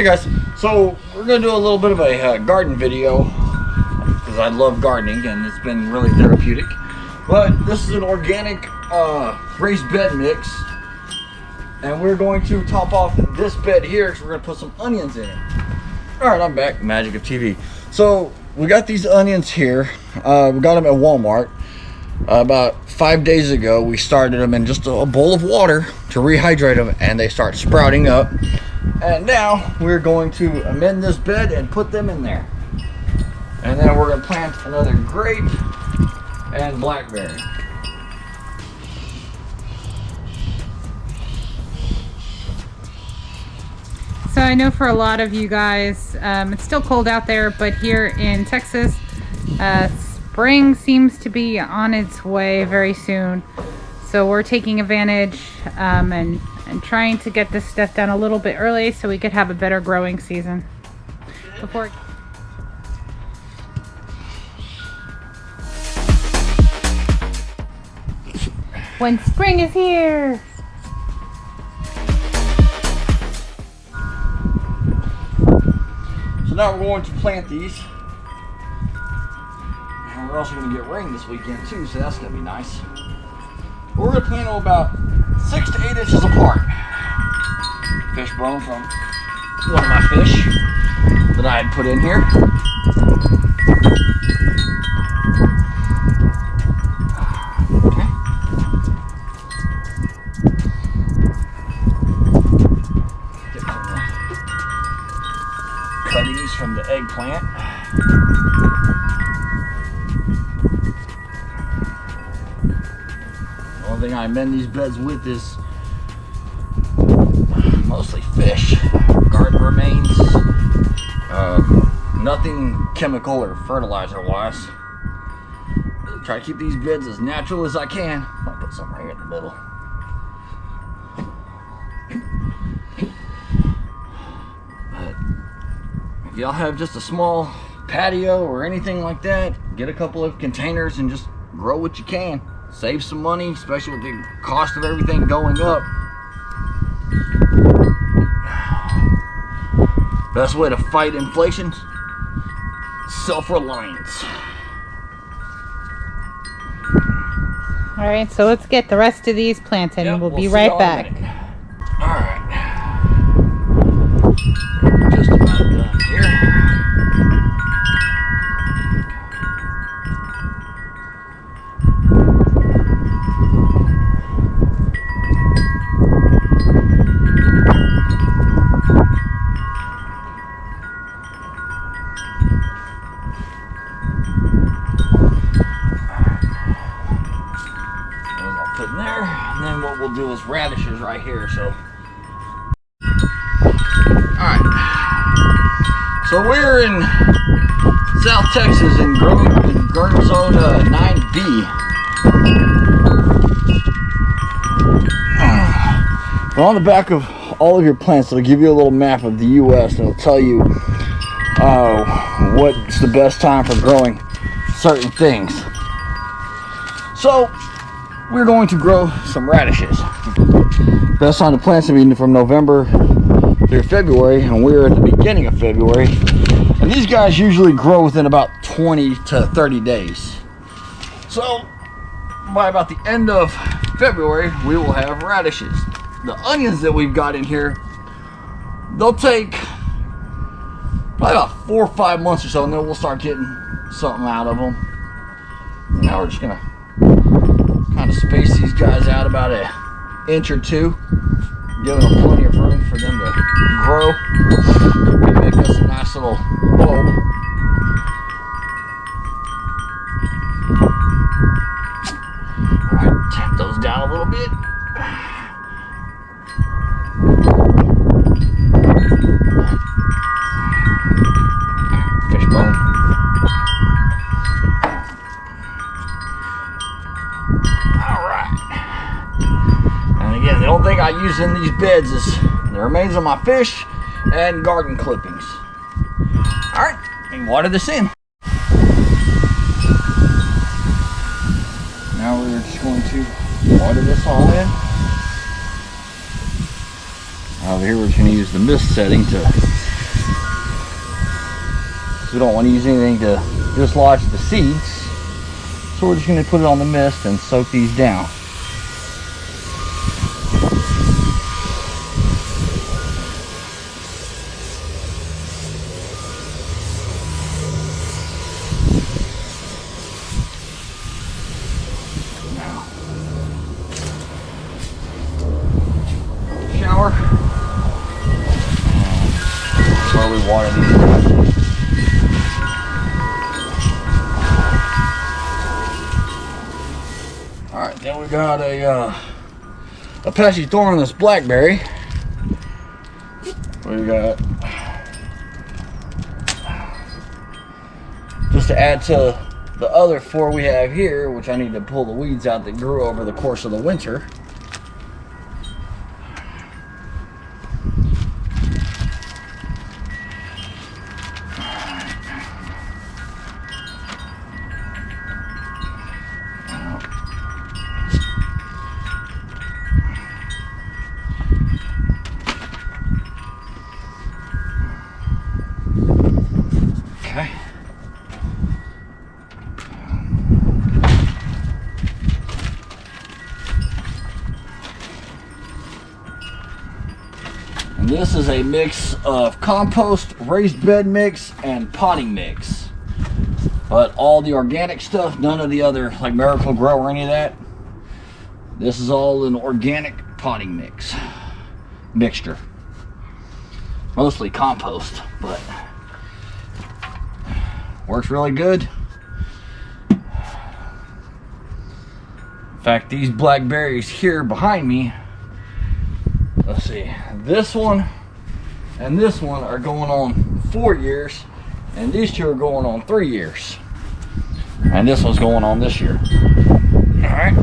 Hey guys, so we're going to do a little bit of a garden video because I love gardening and it's been really therapeutic. But this is an organic raised bed mix, and we're going to top off this bed here because we're going to put some onions in it. Alright, I'm back, magic of TV. So we got these onions here. We got them at Walmart. About 5 days ago we started them in just a bowl of water to rehydrate them, and they start sprouting up. And now we're going to amend this bed and put them in there. And then we're going to plant another grape and blackberry. So I know for a lot of you guys, it's still cold out there, but here in Texas, spring seems to be on its way very soon. So we're taking advantage and trying to get this stuff done a little bit early so we could have a better growing season. When spring is here. So now we're going to plant these. And we're also going to get rain this weekend too, so that's going to be nice. We're going to plant them about 6 to 8 inches apart. Fish bone from one of my fish that I had put in here. Okay. Get some cuttings from the eggplant. The only thing I amend these beds with is mostly fish, garden remains, nothing chemical or fertilizer wise. Try to keep these beds as natural as I can. I'll put some right here in the middle. But if y'all have just a small patio or anything like that, get a couple of containers and just grow what you can. Save some money, especially with the cost of everything going up. Best way to fight inflation, self-reliance. All right, so let's get the rest of these planted, and we'll be right back. All right, just about done here. In there, and then what we'll do is radishes right here. So alright, so we're in South Texas in garden zone 9B. But on the back of all of your plants, it'll give you a little map of the US, and it'll tell you what's the best time for growing certain things. So we're going to grow some radishes. Best time to plant them from November through February, and we're at the beginning of February. And these guys usually grow within about 20 to 30 days. So by about the end of February, we will have radishes. The onions that we've got in here, they'll take probably about 4 or 5 months or so, and then we'll start getting something out of them. Now we're just gonna kind of space these guys out about an inch or two, giving them plenty of room for them to grow and make us a nice little bulb. Alright, tap those down a little bit. Fish bone. The only thing I use in these beds is the remains of my fish and garden clippings. Alright, and water this in. Now we're just going to water this all in. Over here we're going to use the mist setting to We don't want to use anything to dislodge the seeds. So we're just going to put it on the mist and soak these down. Shower. Slowly water these down. Alright, then we got a pesky thorn on this blackberry. We got, just to add to the other 4 we have here, which I need to pull the weeds out that grew over the course of the winter. Okay. And this is a mix of compost, raised bed mix, and potting mix. But all the organic stuff, none of the other like Miracle Grow or any of that. This is all an organic potting mixture. Mostly compost, but works really good. In fact, these blackberries here behind me, let's see, this one and this one are going on 4 years, and these 2 are going on 3 years, and this one's going on this year. All right,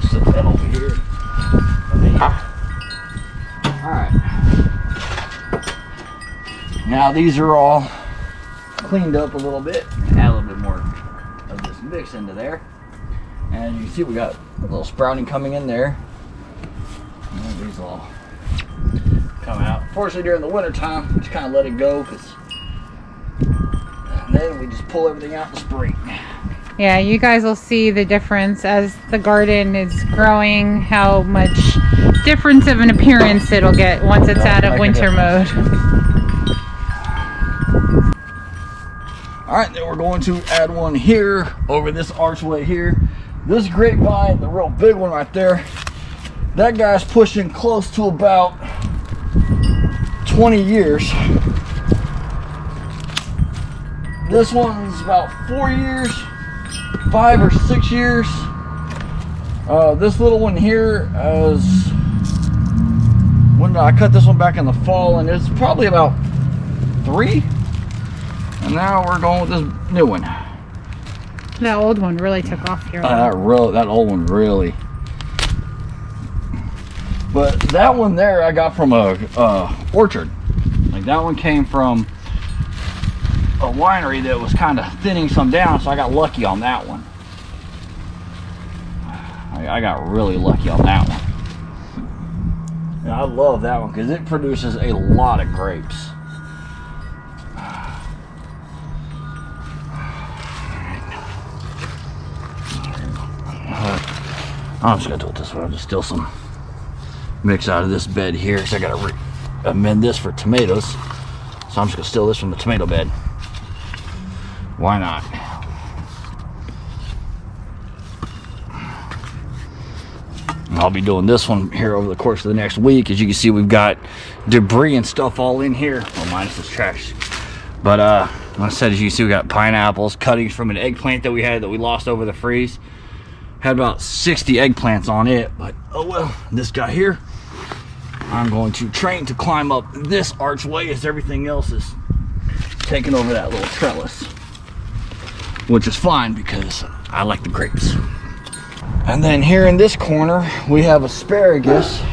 set that over here. All right, now these are all cleaned up a little bit. Add a little bit more of this mix into there, and you can see we got a little sprouting coming in there. And these will all come out. Fortunately, during the winter time, we just kind of let it go, and then we just pull everything out in the spring. Yeah, you guys will see the difference as the garden is growing, how much difference of an appearance it'll get once it's out of winter mode. Alright, then we're going to add one here over this archway here. This grapevine, the real big one right there, that guy's pushing close to about 20 years. This one's about 4 years, 5 or 6 years. This little one here is, when I cut this one back in the fall, and it's probably about 3. And now we're going with this new one. That old one really took off here. That old one really. But that one there I got from a orchard. Like that one came from a winery that was kind of thinning some down, so I got lucky on that one. I got really lucky on that one. And I love that one because it produces a lot of grapes. I'm just gonna do it this way. I'll just steal some mix out of this bed here because I gotta amend this for tomatoes. So I'm just gonna steal this from the tomato bed. Why not? And I'll be doing this one here over the course of the next week. As you can see, we've got debris and stuff all in here. Well, minus this trash. But like I said, as you can see, we got pineapples, cuttings from an eggplant that we had that we lost over the freeze. Had about 60 eggplants on it, but oh well. This guy here, I'm going to train to climb up this archway as everything else is taking over that little trellis, which is fine because I like the grapes. And then here in this corner, we have asparagus.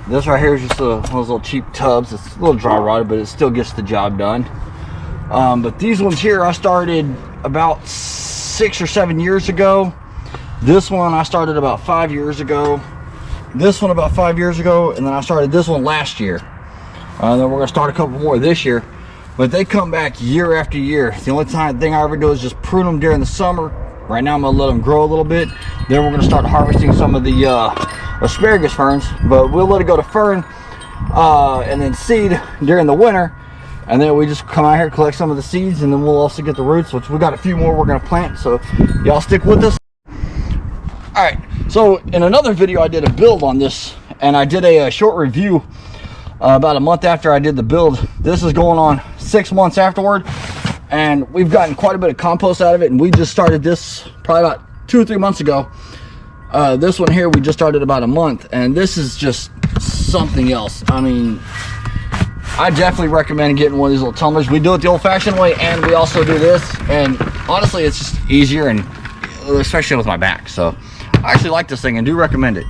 This right here is just one of those little cheap tubs. It's a little dry rotted, but it still gets the job done. But these ones here, I started about 6 or 7 years ago. This one I started about 5 years ago. This one about 5 years ago, and then I started this one last year. And then we're gonna start a couple more this year. but they come back year after year. The only thing I ever do is just prune them during the summer. Right now I'm gonna let them grow a little bit. Then we're gonna start harvesting some of the asparagus ferns, but we'll let it go to fern and then seed during the winter. And then we just come out here, collect some of the seeds, and then we'll also get the roots, which we got a few more we're gonna plant. So y'all stick with us. All right, so in another video I did a build on this, and I did a short review about a month after I did the build. This is going on 6 months afterward, and we've gotten quite a bit of compost out of it, and we just started this probably about 2 or 3 months ago. This one here we just started about a month, and this is just something else. I mean, I definitely recommend getting one of these little tumblers. We do it the old-fashioned way, and we also do this, and honestly it's just easier, and especially with my back. So I actually like this thing and do recommend it.